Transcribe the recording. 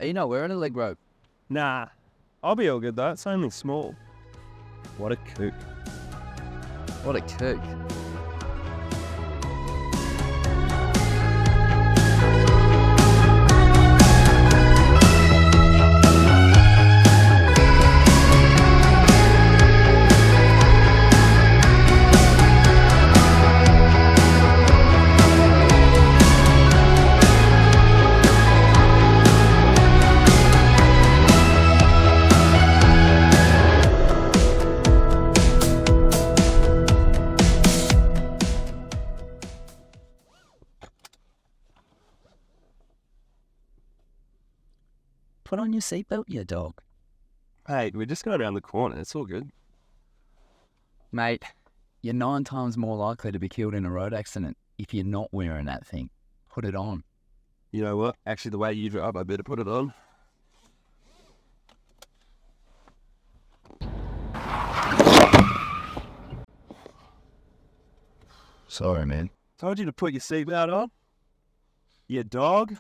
Are you not wearing a leg rope? Nah, I'll be all good though. It's only small. What a kook. What a kook. Put on your seatbelt, you dog. Hey, we just got around the corner. It's all good. Mate, you're 9 times more likely to be killed in a road accident if you're not wearing that thing. Put it on. You know what? Actually, the way you drive, I better put it on. Sorry, man. Told you to put your seatbelt on. You dog.